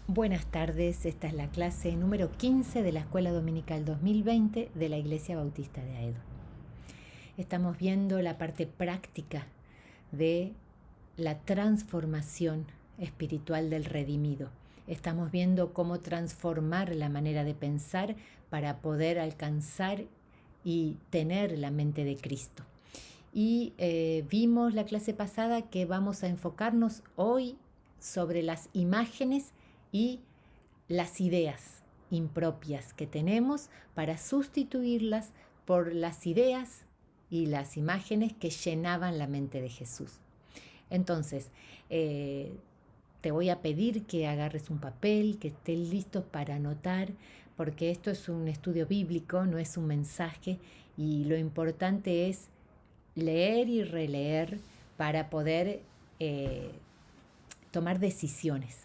Buenas tardes, esta es la clase número 15 de la Escuela Dominical 2020 de la Iglesia Bautista de Aedo. Estamos viendo la parte práctica de la transformación espiritual del redimido. Estamos viendo cómo transformar la manera de pensar para poder alcanzar y tener la mente de Cristo. Y vimos la clase pasada que vamos a enfocarnos hoy sobre las imágenes y las ideas impropias que tenemos para sustituirlas por las ideas y las imágenes que llenaban la mente de Jesús. Entonces, te voy a pedir que agarres un papel, que estés listo para anotar, porque esto es un estudio bíblico, no es un mensaje, y lo importante es leer y releer para poder tomar decisiones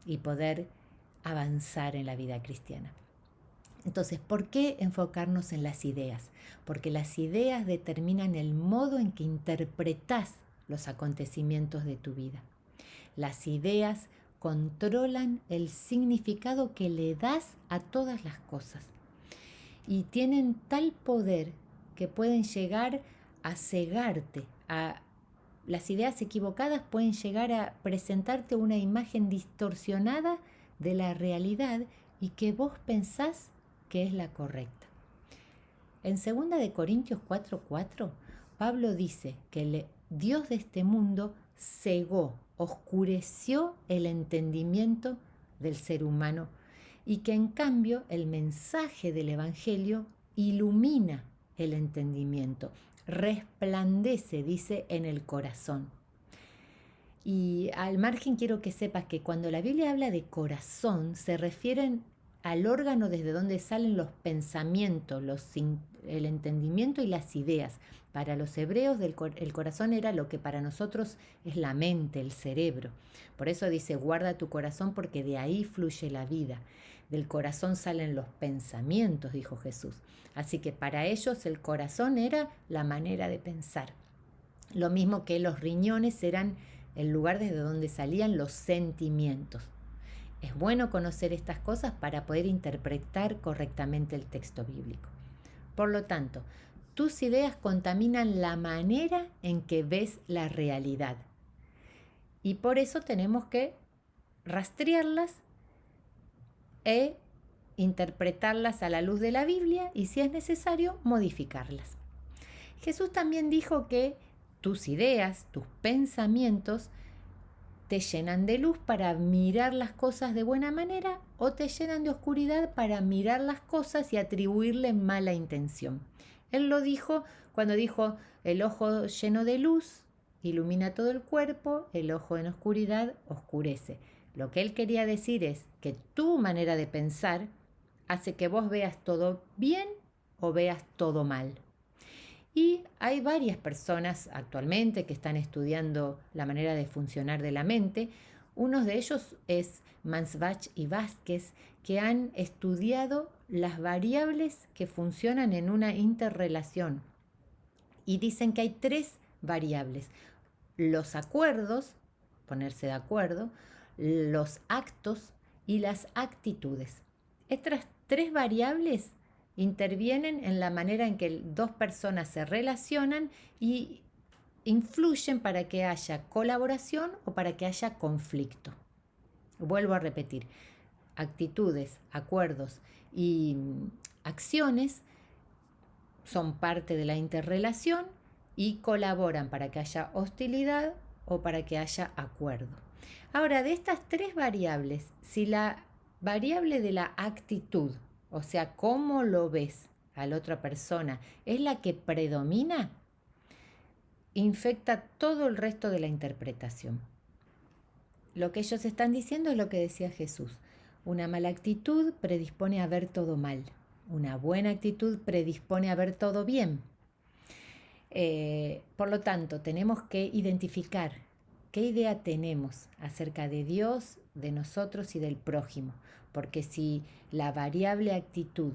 y poder avanzar en la vida cristiana. Entonces, ¿por qué enfocarnos en las ideas? Porque las ideas determinan el modo en que interpretas los acontecimientos de tu vida. Las ideas controlan el significado que le das a todas las cosas y tienen tal poder que pueden llegar a cegarte. Las ideas equivocadas pueden llegar a presentarte una imagen distorsionada de la realidad y que vos pensás que es la correcta. En 2 Corintios 4:4, Pablo dice que el Dios de este mundo cegó, oscureció el entendimiento del ser humano y que en cambio el mensaje del Evangelio ilumina el entendimiento, resplandece, dice, en el corazón. Y al margen quiero que sepas que cuando la Biblia habla de corazón se refieren al órgano desde donde salen los pensamientos, el entendimiento y las ideas. Para los hebreos el corazón era lo que para nosotros es la mente, el cerebro. Por eso dice, guarda tu corazón porque de ahí fluye la vida. Del corazón salen los pensamientos, dijo Jesús. Así que para ellos el corazón era la manera de pensar. Lo mismo que los riñones eran el lugar desde donde salían los sentimientos. Es bueno conocer estas cosas para poder interpretar correctamente el texto bíblico. Por lo tanto, tus ideas contaminan la manera en que ves la realidad. Y por eso tenemos que rastrearlas e interpretarlas a la luz de la Biblia y, si es necesario, modificarlas. Jesús también dijo que tus ideas, tus pensamientos, te llenan de luz para mirar las cosas de buena manera o te llenan de oscuridad para mirar las cosas y atribuirle mala intención. Él lo dijo cuando dijo, el ojo lleno de luz ilumina todo el cuerpo, el ojo en oscuridad oscurece. Lo que él quería decir es que tu manera de pensar hace que vos veas todo bien o veas todo mal. Y hay varias personas actualmente que están estudiando la manera de funcionar de la mente. Uno de ellos es Mansbach y Vázquez, que han estudiado las variables que funcionan en una interrelación. Y dicen que hay 3 variables. Los acuerdos, ponerse de acuerdo, los actos y las actitudes. Estas 3 variables intervienen en la manera en que 2 personas se relacionan y influyen para que haya colaboración o para que haya conflicto. Vuelvo a repetir, actitudes, acuerdos y acciones son parte de la interrelación y colaboran para que haya hostilidad o para que haya acuerdo. Ahora, de estas 3 variables, si la variable de la actitud, o sea, cómo lo ves a la otra persona, es la que predomina, infecta todo el resto de la interpretación. Lo que ellos están diciendo es lo que decía Jesús. Una mala actitud predispone a ver todo mal. Una buena actitud predispone a ver todo bien. Por lo tanto, tenemos que identificar qué idea tenemos acerca de Dios, de nosotros y del prójimo. Porque si la variable actitud,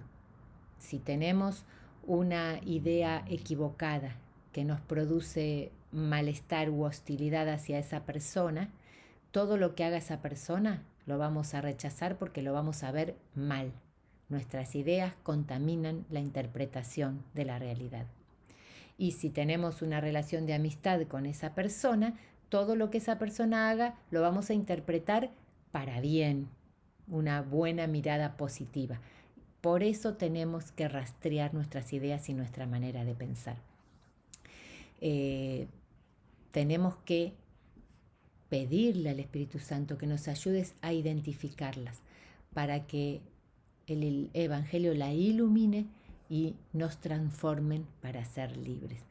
si tenemos una idea equivocada que nos produce malestar u hostilidad hacia esa persona, todo lo que haga esa persona lo vamos a rechazar porque lo vamos a ver mal. Nuestras ideas contaminan la interpretación de la realidad. Y si tenemos una relación de amistad con esa persona, todo lo que esa persona haga lo vamos a interpretar para bien, una buena mirada positiva. Por eso tenemos que rastrear nuestras ideas y nuestra manera de pensar. Tenemos que pedirle al Espíritu Santo que nos ayude a identificarlas para que el Evangelio la ilumine y nos transformen para ser libres.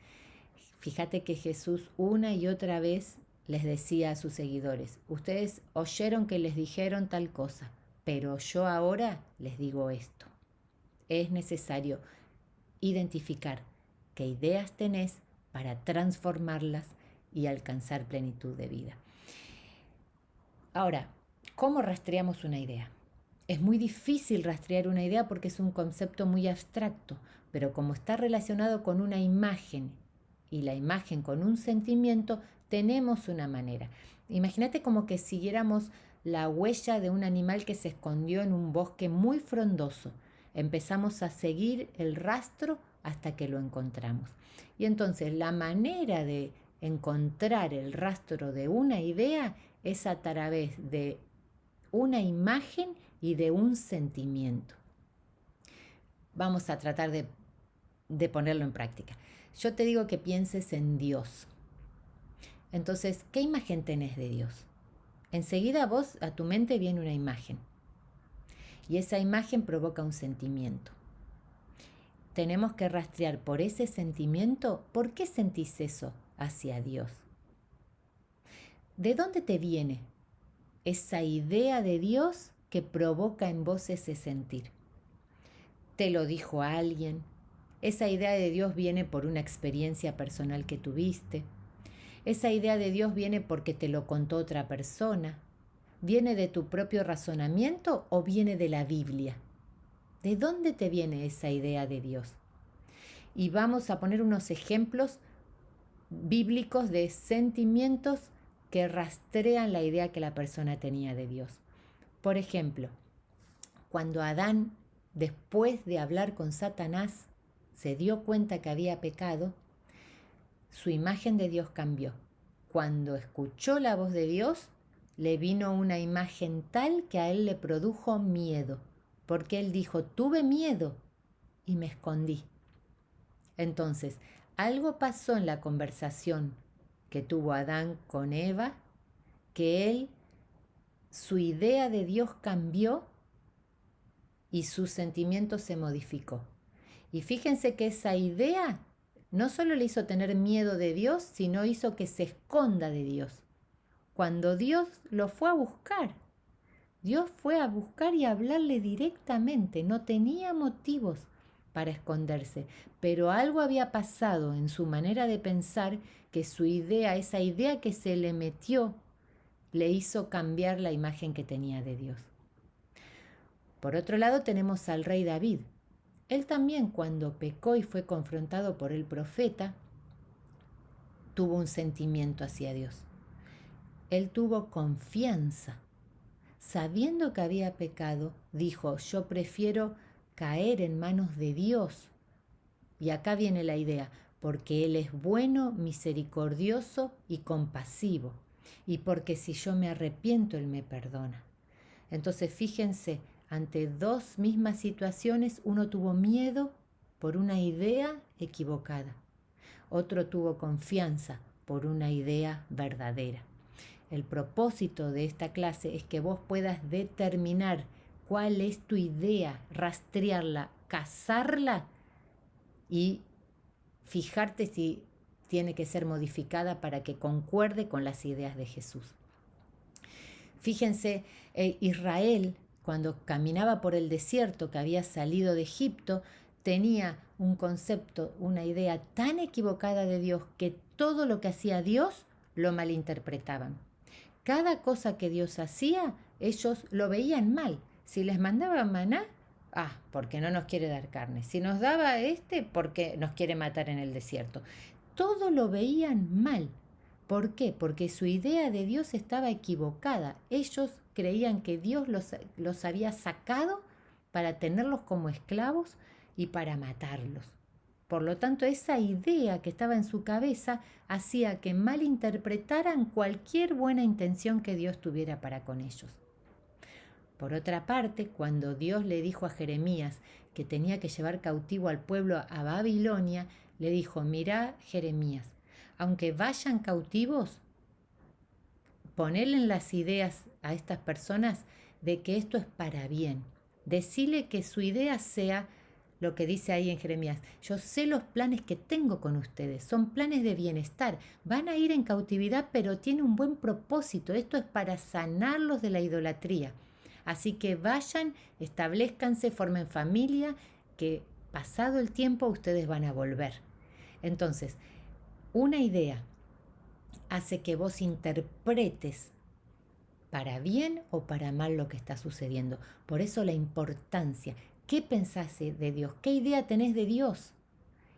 Fíjate que Jesús una y otra vez les decía a sus seguidores, ustedes oyeron que les dijeron tal cosa, pero yo ahora les digo esto. Es necesario identificar qué ideas tenés para transformarlas y alcanzar plenitud de vida. Ahora, ¿cómo rastreamos una idea? Es muy difícil rastrear una idea porque es un concepto muy abstracto, pero como está relacionado con una imagen y la imagen con un sentimiento, tenemos una manera. Imagínate como que siguiéramos la huella de un animal que se escondió en un bosque muy frondoso. Empezamos a seguir el rastro hasta que lo encontramos. Y entonces la manera de encontrar el rastro de una idea es a través de una imagen y de un sentimiento. Vamos a tratar de ponerlo en práctica. Yo te digo que pienses en Dios. Entonces, ¿qué imagen tenés de Dios? Enseguida a tu mente viene una imagen. Y esa imagen provoca un sentimiento. Tenemos que rastrear por ese sentimiento, ¿por qué sentís eso hacia Dios? ¿De dónde te viene esa idea de Dios que provoca en vos ese sentir? ¿Te lo dijo alguien? Esa idea de Dios viene por una experiencia personal que tuviste. Esa idea de Dios viene porque te lo contó otra persona. ¿Viene de tu propio razonamiento o viene de la Biblia? ¿De dónde te viene esa idea de Dios? Y vamos a poner unos ejemplos bíblicos de sentimientos que rastrean la idea que la persona tenía de Dios. Por ejemplo, cuando Adán, después de hablar con Satanás, se dio cuenta que había pecado, su imagen de Dios cambió. Cuando escuchó la voz de Dios, le vino una imagen tal que a él le produjo miedo, porque él dijo, tuve miedo y me escondí. Entonces, algo pasó en la conversación que tuvo Adán con Eva, que su idea de Dios cambió y su sentimiento se modificó. Y fíjense que esa idea no solo le hizo tener miedo de Dios, sino hizo que se esconda de Dios. Cuando Dios lo fue a buscar, Dios fue a buscar y a hablarle directamente, no tenía motivos para esconderse, pero algo había pasado en su manera de pensar que su idea, esa idea que se le metió, le hizo cambiar la imagen que tenía de Dios. Por otro lado tenemos al rey David. Él también, cuando pecó y fue confrontado por el profeta, tuvo un sentimiento hacia Dios. Él tuvo confianza. Sabiendo que había pecado, dijo, yo prefiero caer en manos de Dios. Y acá viene la idea, porque Él es bueno, misericordioso y compasivo. Y porque si yo me arrepiento, Él me perdona. Entonces, fíjense, ante dos mismas situaciones, uno tuvo miedo por una idea equivocada. Otro tuvo confianza por una idea verdadera. El propósito de esta clase es que vos puedas determinar cuál es tu idea, rastrearla, cazarla y fijarte si tiene que ser modificada para que concuerde con las ideas de Jesús. Fíjense, Israel, cuando caminaba por el desierto que había salido de Egipto, tenía un concepto, una idea tan equivocada de Dios que todo lo que hacía Dios lo malinterpretaban. Cada cosa que Dios hacía, ellos lo veían mal. Si les mandaba maná, porque no nos quiere dar carne. Si nos daba porque nos quiere matar en el desierto. Todo lo veían mal. ¿Por qué? Porque su idea de Dios estaba equivocada. Ellos creían que Dios los había sacado para tenerlos como esclavos y para matarlos. Por lo tanto, esa idea que estaba en su cabeza hacía que malinterpretaran cualquier buena intención que Dios tuviera para con ellos. Por otra parte, cuando Dios le dijo a Jeremías que tenía que llevar cautivo al pueblo a Babilonia, le dijo: mirá, Jeremías, aunque vayan cautivos, ponele en las ideas a estas personas de que esto es para bien. Decile que su idea sea lo que dice ahí en Jeremías: yo sé los planes que tengo con ustedes, son planes de bienestar, van a ir en cautividad, pero tiene un buen propósito, esto es para sanarlos de la idolatría. Así que vayan, establezcanse, formen familia, que pasado el tiempo ustedes van a volver. Entonces, una idea hace que vos interpretes para bien o para mal lo que está sucediendo. Por eso la importancia. ¿Qué pensás de Dios? ¿Qué idea tenés de Dios?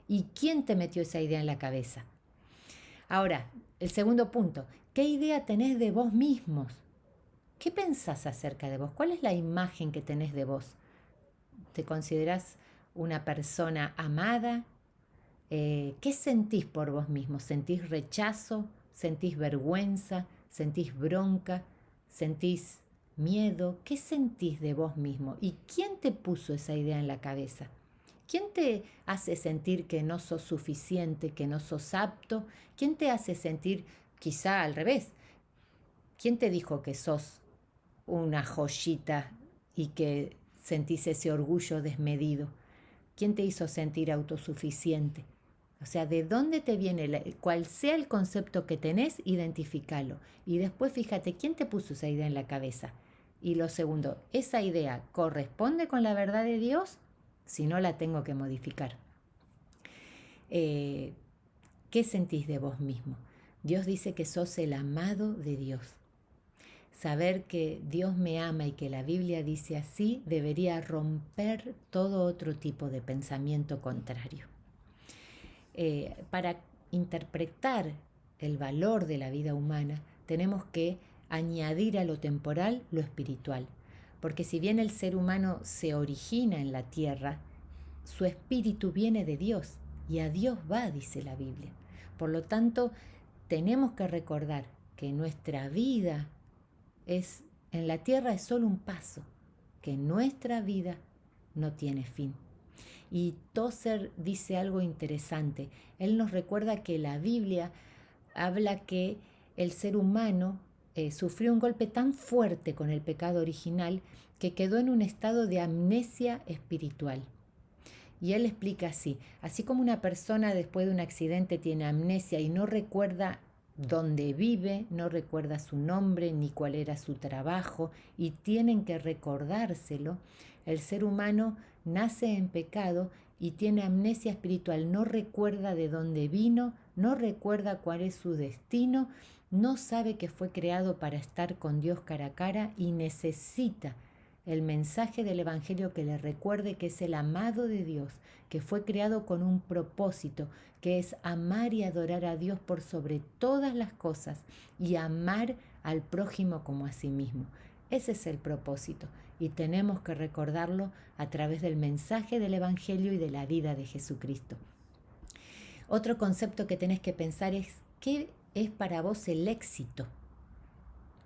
¿Y quién te metió esa idea en la cabeza? Ahora, el segundo punto. ¿Qué idea tenés de vos mismos? ¿Qué pensás acerca de vos? ¿Cuál es la imagen que tenés de vos? ¿Te considerás una persona amada? ¿Qué sentís por vos mismo? ¿Sentís rechazo? ¿Sentís vergüenza? ¿Sentís bronca? ¿Sentís miedo? ¿Qué sentís de vos mismo? ¿Y quién te puso esa idea en la cabeza? ¿Quién te hace sentir que no sos suficiente, que no sos apto? ¿Quién te hace sentir, quizá al revés, quién te dijo que sos una joyita y que sentís ese orgullo desmedido? ¿Quién te hizo sentir autosuficiente? O sea, ¿de dónde te viene? Cual sea el concepto que tenés, identifícalo. Y después fíjate quién te puso esa idea en la cabeza. Y lo segundo, ¿esa idea corresponde con la verdad de Dios? Si no, la tengo que modificar. ¿Qué sentís de vos mismo? Dios dice que sos el amado de Dios. Saber que Dios me ama y que la Biblia dice así debería romper todo otro tipo de pensamiento contrario. Para interpretar el valor de la vida humana, tenemos que añadir a lo temporal lo espiritual. Porque si bien el ser humano se origina en la tierra, su espíritu viene de Dios y a Dios va, dice la Biblia. Por lo tanto, tenemos que recordar que nuestra vida en la tierra es solo un paso, que nuestra vida no tiene fin. Y Tozer dice algo interesante. Él nos recuerda que la Biblia habla que el ser humano sufrió un golpe tan fuerte con el pecado original que quedó en un estado de amnesia espiritual. Y él explica así como una persona después de un accidente tiene amnesia y no recuerda dónde vive, no recuerda su nombre ni cuál era su trabajo y tienen que recordárselo, el ser humano nace en pecado y tiene amnesia espiritual, no recuerda de dónde vino, no recuerda cuál es su destino, no sabe que fue creado para estar con Dios cara a cara y necesita el mensaje del Evangelio que le recuerde que es el amado de Dios, que fue creado con un propósito, que es amar y adorar a Dios por sobre todas las cosas y amar al prójimo como a sí mismo. Ese es el propósito y tenemos que recordarlo a través del mensaje del Evangelio y de la vida de Jesucristo. Otro concepto que tenés que pensar es: ¿qué es para vos el éxito?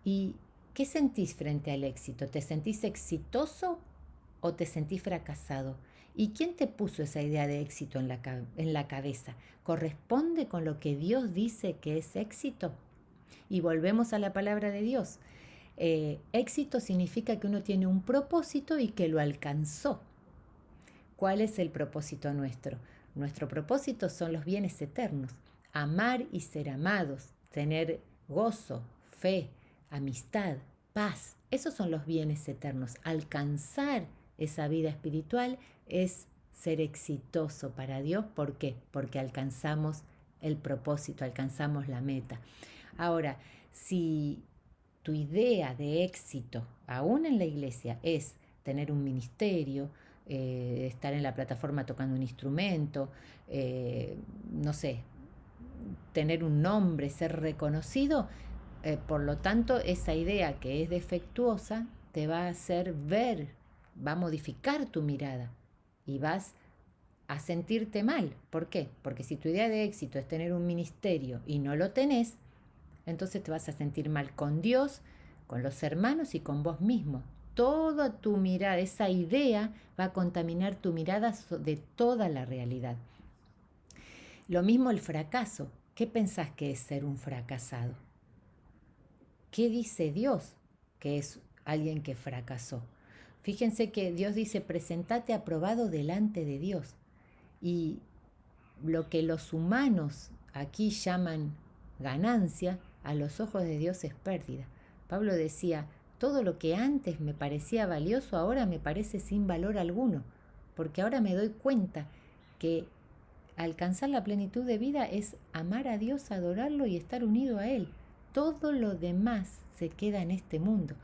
¿Y qué sentís frente al éxito? ¿Te sentís exitoso o te sentís fracasado? ¿Y quién te puso esa idea de éxito en la cabeza? ¿Corresponde con lo que Dios dice que es éxito? Y volvemos a la palabra de Dios. Éxito significa que uno tiene un propósito y que lo alcanzó. ¿Cuál es el propósito nuestro? Nuestro propósito son los bienes eternos. Amar y ser amados, tener gozo, fe, amistad, paz. Esos son los bienes eternos. Alcanzar esa vida espiritual es ser exitoso para Dios. ¿Por qué? Porque alcanzamos el propósito, alcanzamos la meta. Ahora, si tu idea de éxito, aún en la iglesia, es tener un ministerio, estar en la plataforma tocando un instrumento, no sé, tener un nombre, ser reconocido, por lo tanto esa idea que es defectuosa te va a hacer ver, va a modificar tu mirada y vas a sentirte mal. ¿Por qué? Porque si tu idea de éxito es tener un ministerio y no lo tenés, entonces te vas a sentir mal con Dios, con los hermanos y con vos mismo. Toda tu mirada, esa idea va a contaminar tu mirada de toda la realidad. Lo mismo el fracaso. ¿Qué pensás que es ser un fracasado? ¿Qué dice Dios que es alguien que fracasó? Fíjense que Dios dice, presentate aprobado delante de Dios. Y lo que los humanos aquí llaman ganancia, a los ojos de Dios es pérdida. Pablo decía, todo lo que antes me parecía valioso ahora me parece sin valor alguno, porque ahora me doy cuenta que alcanzar la plenitud de vida es amar a Dios, adorarlo y estar unido a Él. Todo lo demás se queda en este mundo.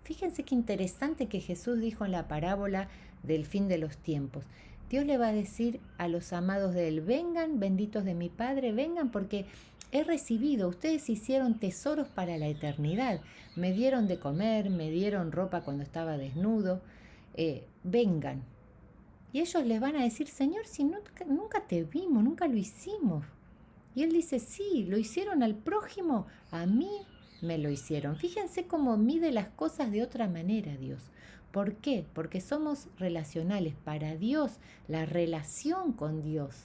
Fíjense qué interesante que Jesús dijo en la parábola del fin de los tiempos. Dios le va a decir a los amados de Él, vengan, benditos de mi Padre, vengan porque he recibido, ustedes hicieron tesoros para la eternidad, me dieron de comer, me dieron ropa cuando estaba desnudo, vengan. Y ellos les van a decir, Señor, si nunca te vimos, nunca lo hicimos. Y Él dice, sí, lo hicieron al prójimo, a mí me lo hicieron. Fíjense cómo mide las cosas de otra manera Dios. ¿Por qué? Porque somos relacionales. Para Dios, la relación con Dios,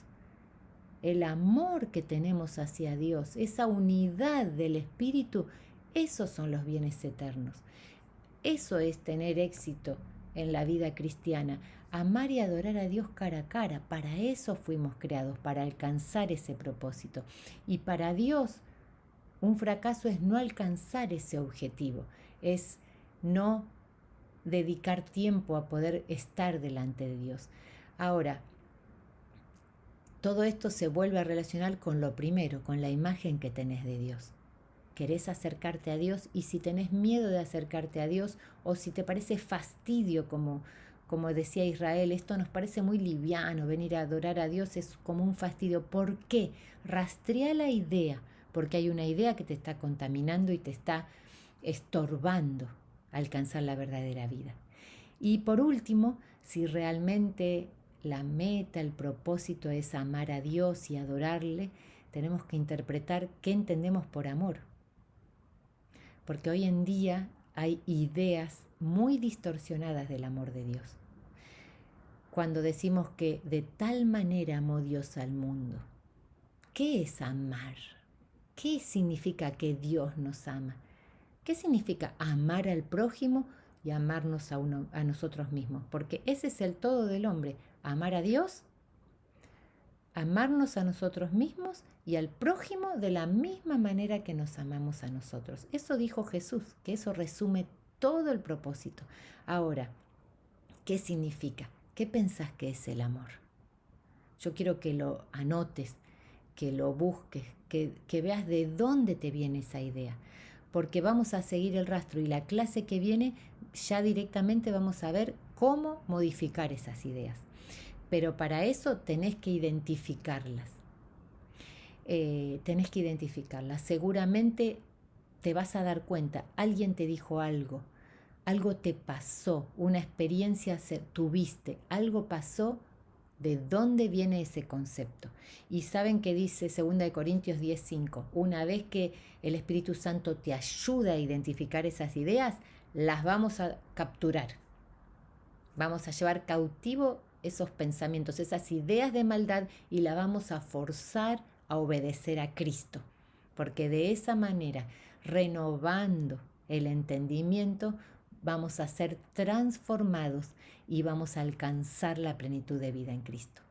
el amor que tenemos hacia Dios, esa unidad del Espíritu, esos son los bienes eternos. Eso es tener éxito en la vida cristiana. Amar y adorar a Dios cara a cara. Para eso fuimos creados, para alcanzar ese propósito. Y para Dios, un fracaso es no alcanzar ese objetivo, es no dedicar tiempo a poder estar delante de Dios. Ahora, todo esto se vuelve a relacionar con lo primero, con la imagen que tenés de Dios. Querés acercarte a Dios y si tenés miedo de acercarte a Dios o si te parece fastidio, como decía Israel, esto nos parece muy liviano, venir a adorar a Dios es como un fastidio. ¿Por qué? Rastrea la idea, porque hay una idea que te está contaminando y te está estorbando alcanzar la verdadera vida. Y por último, si realmente la meta, el propósito es amar a Dios y adorarle, tenemos que interpretar qué entendemos por amor. Porque hoy en día hay ideas muy distorsionadas del amor de Dios. Cuando decimos que de tal manera amó Dios al mundo, ¿qué es amar? ¿Qué significa que Dios nos ama? ¿Qué significa amar al prójimo y amarnos a nosotros mismos? Porque ese es el todo del hombre, amar a Dios, amarnos a nosotros mismos y al prójimo de la misma manera que nos amamos a nosotros. Eso dijo Jesús, que eso resume todo el propósito. Ahora, ¿qué significa? ¿Qué pensás que es el amor? Yo quiero que lo anotes, que lo busques, que veas de dónde te viene esa idea. Porque vamos a seguir el rastro y la clase que viene ya directamente vamos a ver cómo modificar esas ideas. Pero para eso tenés que identificarlas. Seguramente te vas a dar cuenta, alguien te dijo algo te pasó, una experiencia tuviste, algo pasó, ¿de dónde viene ese concepto? Y saben que dice 2 Corintios 10:5, una vez que el Espíritu Santo te ayuda a identificar esas ideas, las vamos a capturar. Vamos a llevar cautivo esos pensamientos, esas ideas de maldad y la vamos a forzar a obedecer a Cristo. Porque de esa manera, renovando el entendimiento, vamos a ser transformados y vamos a alcanzar la plenitud de vida en Cristo.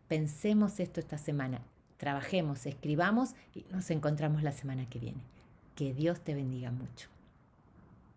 Pensemos esto esta semana, trabajemos, escribamos y nos encontramos la semana que viene. Que Dios te bendiga mucho.